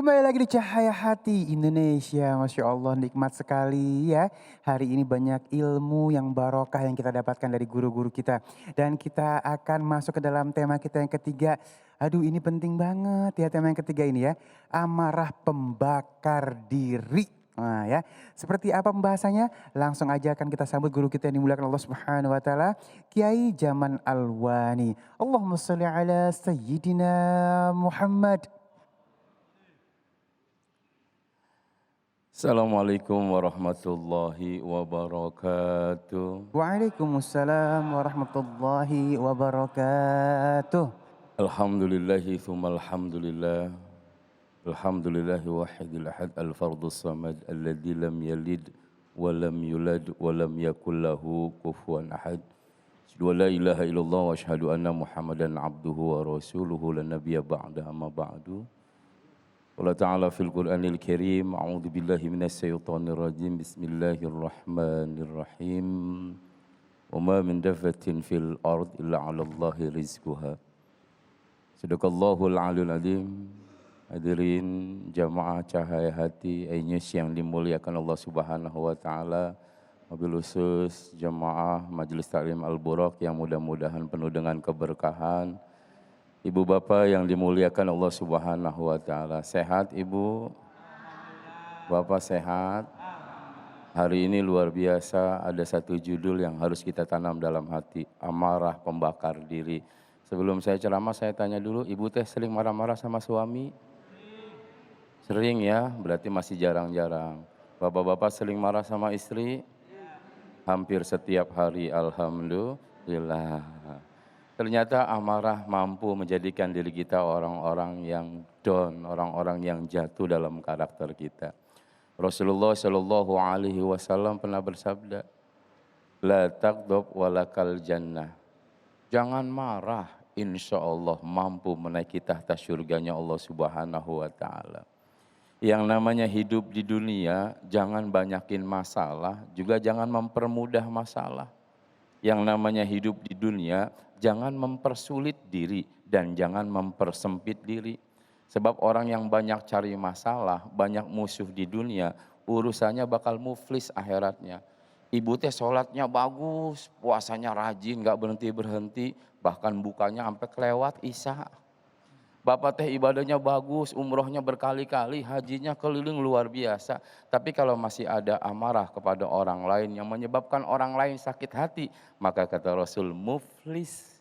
Kembali lagi di Cahaya Hati Indonesia, Masya Allah nikmat sekali ya. Hari ini banyak ilmu yang barokah yang kita dapatkan dari guru-guru kita. Dan kita akan masuk ke dalam tema kita yang ketiga. Aduh ini penting banget ya tema yang ketiga ini ya. Amarah pembakar diri. Nah ya, seperti apa pembahasannya? Langsung aja akan kita sambut guru kita yang dimuliakan Allah Subhanahu wa taala, Kiai Jaman Alwani. Allahumma sholli ala sayyidina Muhammad. Assalamualaikum warahmatullahi wabarakatuh. Waalaikumsalam warahmatullahi wabarakatuh. Alhamdulillahi thumma alhamdulillah. Alhamdulillahi wahidil ahad al-fardus samad alladzi lam yalid wa lam yulad wa lam yakul lahu kufuwan ahad. Asyhadu an la ilaha illallah wa asyhadu anna Muhammadan abduhu wa rasuluhu la nabiyya ba'da amma ba'du. Allah Ta'ala fil Qur'anil Karim, a'udzu billahi minasy syaithanir rajim. Bismillahirrahmanirrahim. Wa ma min dabbatin fil ard illa 'ala Allahi rizquha. Sadaqallahul 'aliyyul 'azim. Hadirin jamaah Cahaya Hati Ainyus yang dimuliakan Allah Subhanahu wa taala. Wabil khusus jamaah Majelis Taklim Al-Buraq yang mudah-mudahan penuh dengan keberkahan. Ibu bapak yang dimuliakan Allah Subhanahu wa taala. Sehat Ibu? Bapak sehat? Hari ini luar biasa, ada satu judul yang harus kita tanam dalam hati, amarah pembakar diri. Sebelum saya ceramah saya tanya dulu, Ibu teh sering marah-marah sama suami? Sering ya, berarti masih jarang-jarang. Bapak-bapak sering marah sama istri? Hampir setiap hari, alhamdulillah. Ternyata amarah mampu menjadikan diri kita orang-orang yang down, orang-orang yang jatuh dalam karakter kita. Rasulullah Shallallahu Alaihi Wasallam pernah bersabda, La taqdob walakal jannah. Jangan marah, insya Allah mampu menaiki tahta surganya Allah Subhanahu Wa Taala. Yang namanya hidup di dunia, jangan banyakin masalah, juga jangan mempermudah masalah. Yang namanya hidup di dunia, jangan mempersulit diri dan jangan mempersempit diri. Sebab orang yang banyak cari masalah, banyak musuh di dunia, urusannya bakal muflis akhiratnya. Ibu teh sholatnya bagus, puasanya rajin, gak berhenti-berhenti, bahkan bukanya sampai kelewat isya. Bapak teh ibadahnya bagus, umrohnya berkali-kali, hajinya keliling luar biasa. Tapi kalau masih ada amarah kepada orang lain yang menyebabkan orang lain sakit hati, maka kata Rasul, muflis,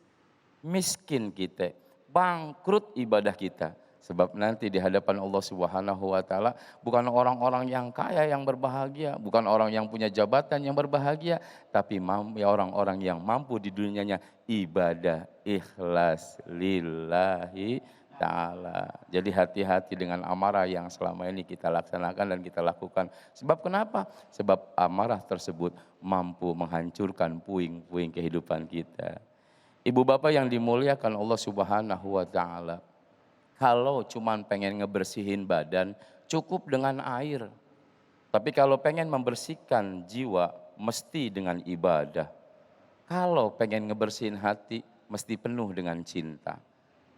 miskin kita, bangkrut ibadah kita. Sebab nanti di hadapan Allah Subhanahu wa taala bukan orang-orang yang kaya yang berbahagia, bukan orang yang punya jabatan yang berbahagia, tapi orang-orang yang mampu di dunianya ibadah ikhlas lillahi ta'ala. Jadi hati-hati dengan amarah yang selama ini kita laksanakan dan kita lakukan. Sebab kenapa? Sebab amarah tersebut mampu menghancurkan puing-puing kehidupan kita. Ibu bapak yang dimuliakan Allah Subhanahu wa ta'ala. Kalau cuman pengen ngebersihin badan, cukup dengan air. Tapi kalau pengen membersihkan jiwa, mesti dengan ibadah. Kalau pengen ngebersihin hati, mesti penuh dengan cinta.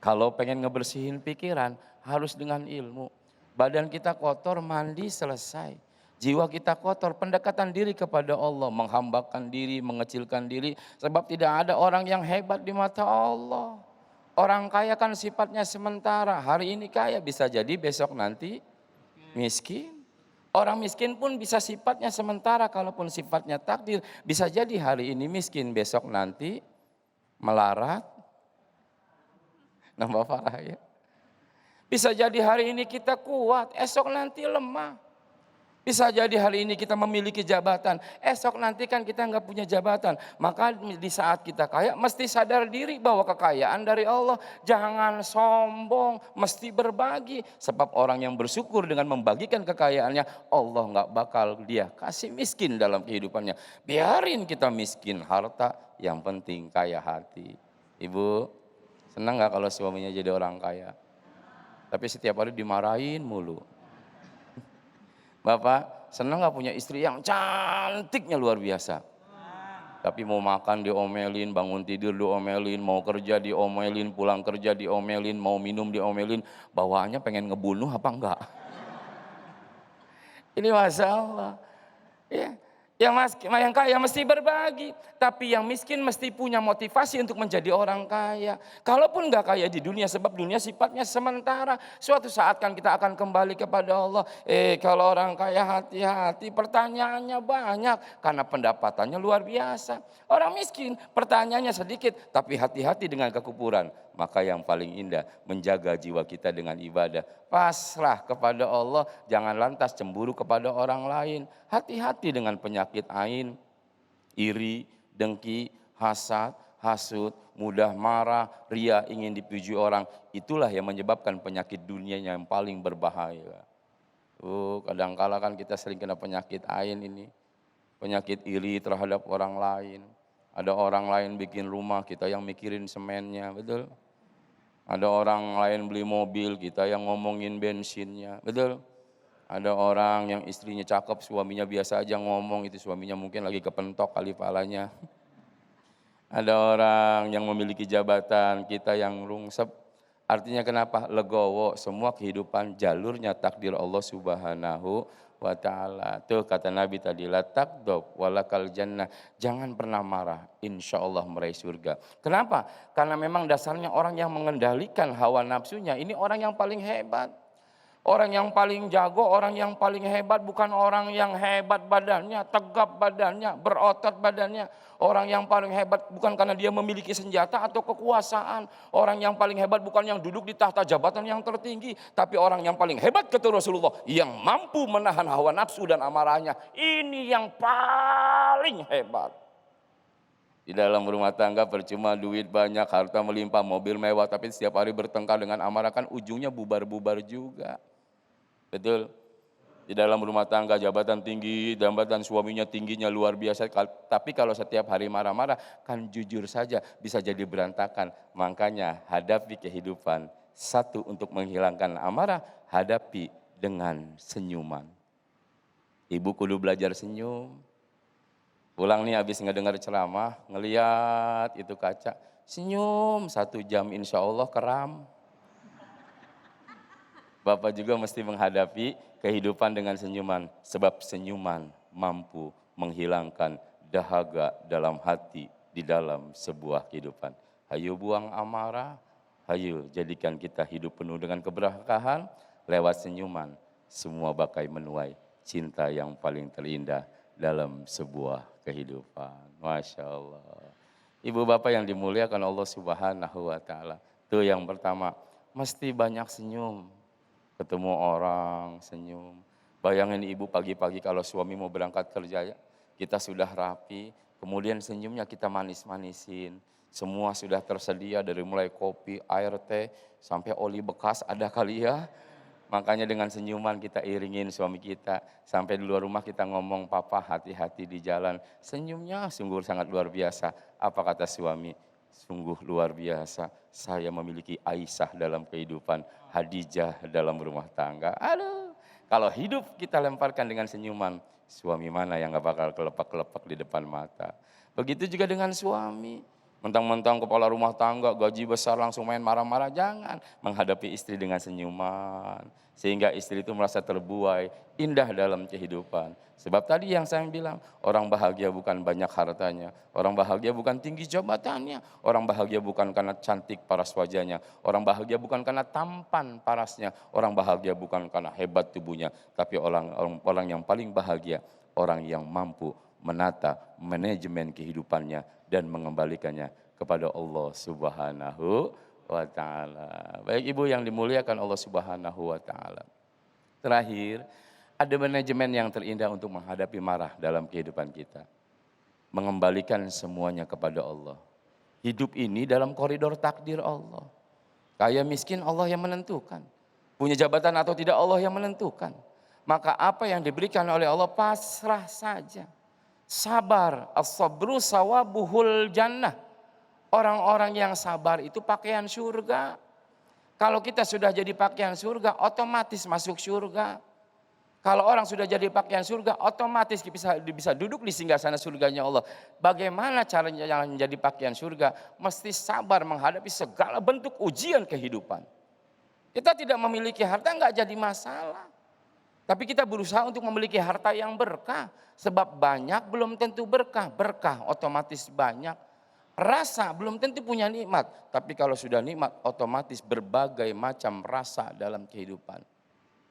Kalau pengen ngebersihin pikiran, harus dengan ilmu. Badan kita kotor, mandi selesai. Jiwa kita kotor, pendekatan diri kepada Allah, menghambakan diri, mengecilkan diri. Sebab tidak ada orang yang hebat di mata Allah. Orang kaya kan sifatnya sementara, hari ini kaya bisa jadi besok nanti miskin. Orang miskin pun bisa sifatnya sementara, kalaupun sifatnya takdir. Bisa jadi hari ini miskin, besok nanti melarat. Nambah parah ya. Bisa jadi hari ini kita kuat, esok nanti lemah. Bisa jadi hari ini kita memiliki jabatan, esok nanti kan kita nggak punya jabatan. Maka di saat kita kaya mesti sadar diri bahwa kekayaan dari Allah. Jangan sombong, mesti berbagi. Sebab orang yang bersyukur dengan membagikan kekayaannya, Allah nggak bakal dia kasih miskin dalam kehidupannya. Biarin kita miskin harta, yang penting kaya hati. Ibu, senang nggak kalau suaminya jadi orang kaya? Tapi setiap hari dimarahin mulu. Bapak, senang gak punya istri yang cantiknya luar biasa? Tapi mau makan diomelin, bangun tidur diomelin, mau kerja diomelin, pulang kerja diomelin, mau minum diomelin, bawaannya pengen ngebunuh apa enggak? Ini masalah. Ya, yang kaya mesti berbagi, tapi yang miskin mesti punya motivasi untuk menjadi orang kaya. Kalaupun nggak kaya di dunia, sebab dunia sifatnya sementara. Suatu saat kan kita akan kembali kepada Allah. Kalau orang kaya hati-hati, pertanyaannya banyak karena pendapatannya luar biasa. Orang miskin pertanyaannya sedikit, tapi hati-hati dengan kekufuran. Maka yang paling indah menjaga jiwa kita dengan ibadah. Pasrah kepada Allah, jangan lantas cemburu kepada orang lain. Hati-hati dengan penyakit ain, iri, dengki, hasad, hasut, mudah marah, ria, ingin dipuji orang. Itulah yang menyebabkan penyakit dunianya yang paling berbahaya. Kadangkala kan kita sering kena penyakit ain ini. Penyakit iri terhadap orang lain. Ada orang lain bikin rumah, kita yang mikirin semennya, betul? Ada orang lain beli mobil, kita yang ngomongin bensinnya, betul? Ada orang yang istrinya cakep, suaminya biasa aja ngomong, itu suaminya mungkin lagi kepentok kali palanya. Ada orang yang memiliki jabatan, kita yang rungsep. Artinya kenapa? Legowo, semua kehidupan jalurnya takdir Allah Subhanahu wa ta'ala. Tuh kata Nabi tadi, la takdob walakal jannah. Jangan pernah marah, insya Allah meraih surga. Kenapa? Karena memang dasarnya orang yang mengendalikan hawa nafsunya, ini orang yang paling hebat. Orang yang paling jago, orang yang paling hebat bukan orang yang hebat badannya, tegap badannya, berotot badannya. Orang yang paling hebat bukan karena dia memiliki senjata atau kekuasaan. Orang yang paling hebat bukan yang duduk di tahta jabatan yang tertinggi. Tapi orang yang paling hebat kata Rasulullah, yang mampu menahan hawa nafsu dan amarahnya. Ini yang paling hebat. Di dalam rumah tangga percuma duit banyak, harta melimpah, mobil mewah. Tapi setiap hari bertengkar dengan amarah kan ujungnya bubar-bubar juga. Betul. Di dalam rumah tangga jabatan tinggi, jabatan suaminya tingginya luar biasa. Tapi kalau setiap hari marah-marah kan jujur saja bisa jadi berantakan. Makanya hadapi kehidupan. Satu, untuk menghilangkan amarah, hadapi dengan senyuman. Ibu kudu belajar senyum. Pulang nih habis ngedengar ceramah, ngeliat itu kaca. Senyum 1 jam insya Allah keram. Bapak juga mesti menghadapi kehidupan dengan senyuman. Sebab senyuman mampu menghilangkan dahaga dalam hati di dalam sebuah kehidupan. Hayu buang amarah, hayu jadikan kita hidup penuh dengan keberkahan. Lewat senyuman semua bakai menuai cinta yang paling terindah dalam sebuah kehidupan. Masya Allah. Ibu bapak yang dimuliakan Allah Subhanahu wa ta'ala. Itu yang pertama, mesti banyak senyum. Ketemu orang, senyum. Bayangin ibu pagi-pagi kalau suami mau berangkat kerja, kita sudah rapi, kemudian senyumnya kita manis-manisin. Semua sudah tersedia dari mulai kopi, air, teh, sampai oli bekas ada kali ya. Makanya dengan senyuman kita iringin suami kita. Sampai di luar rumah kita ngomong, papa hati-hati di jalan. Senyumnya sungguh sangat luar biasa. Apa kata suami? Sungguh luar biasa, saya memiliki Aisyah dalam kehidupan, Hadijah dalam rumah tangga. Aduh, kalau hidup kita lemparkan dengan senyuman, suami mana yang gak bakal kelepek-kelepek di depan mata. Begitu juga dengan suami, mentang-mentang kepala rumah tangga, gaji besar langsung main marah-marah, jangan. Menghadapi istri dengan senyuman, sehingga istri itu merasa terbuai, indah dalam kehidupan. Sebab tadi yang saya bilang, orang bahagia bukan banyak hartanya, orang bahagia bukan tinggi jabatannya, orang bahagia bukan karena cantik paras wajahnya, orang bahagia bukan karena tampan parasnya, orang bahagia bukan karena hebat tubuhnya, tapi orang yang paling bahagia, orang yang mampu menata manajemen kehidupannya dan mengembalikannya kepada Allah Subhanahu wa ta'ala. Baik ibu yang dimuliakan Allah Subhanahu wa ta'ala. Terakhir, ada manajemen yang terindah untuk menghadapi marah dalam kehidupan kita. Mengembalikan semuanya kepada Allah. Hidup ini dalam koridor takdir Allah. Kaya miskin Allah yang menentukan. Punya jabatan atau tidak Allah yang menentukan. Maka apa yang diberikan oleh Allah pasrah saja. Sabar, as-sabru sawabuhul jannah. Orang-orang yang sabar itu pakaian surga. Kalau kita sudah jadi pakaian surga, otomatis masuk surga. Kalau orang sudah jadi pakaian surga, otomatis bisa duduk di singgasana surganya Allah. Bagaimana caranya yang menjadi pakaian surga? Mesti sabar menghadapi segala bentuk ujian kehidupan. Kita tidak memiliki harta enggak jadi masalah. Tapi kita berusaha untuk memiliki harta yang berkah. Sebab banyak belum tentu berkah. Berkah otomatis banyak. Rasa belum tentu punya nikmat. Tapi kalau sudah nikmat otomatis berbagai macam rasa dalam kehidupan.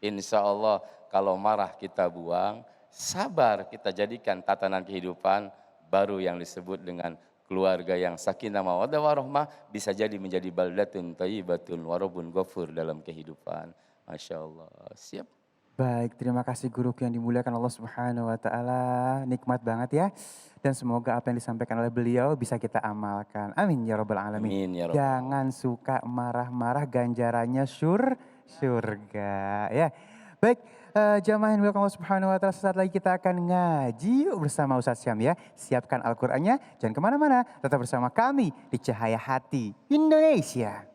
Insya Allah kalau marah kita buang, sabar kita jadikan tatanan kehidupan baru yang disebut dengan keluarga yang sakinah mawaddah warahmah bisa jadi menjadi baldatun thayyibatun warabun ghafur dalam kehidupan. Masya Allah. Siap. Baik, terima kasih guruku yang dimuliakan Allah Subhanahu wa taala. Nikmat banget ya. Dan semoga apa yang disampaikan oleh beliau bisa kita amalkan. Amin ya rabbal alamin. Amin ya rabbal. Jangan suka marah-marah, ganjarannya surga ya. Baik, jamaah yang dimuliakan Allah Subhanahu wa taala, sesaat lagi kita akan ngaji bersama Ustadz Syam ya. Siapkan Al-Qur'annya, jangan kemana-mana, tetap bersama kami di Cahaya Hati Indonesia.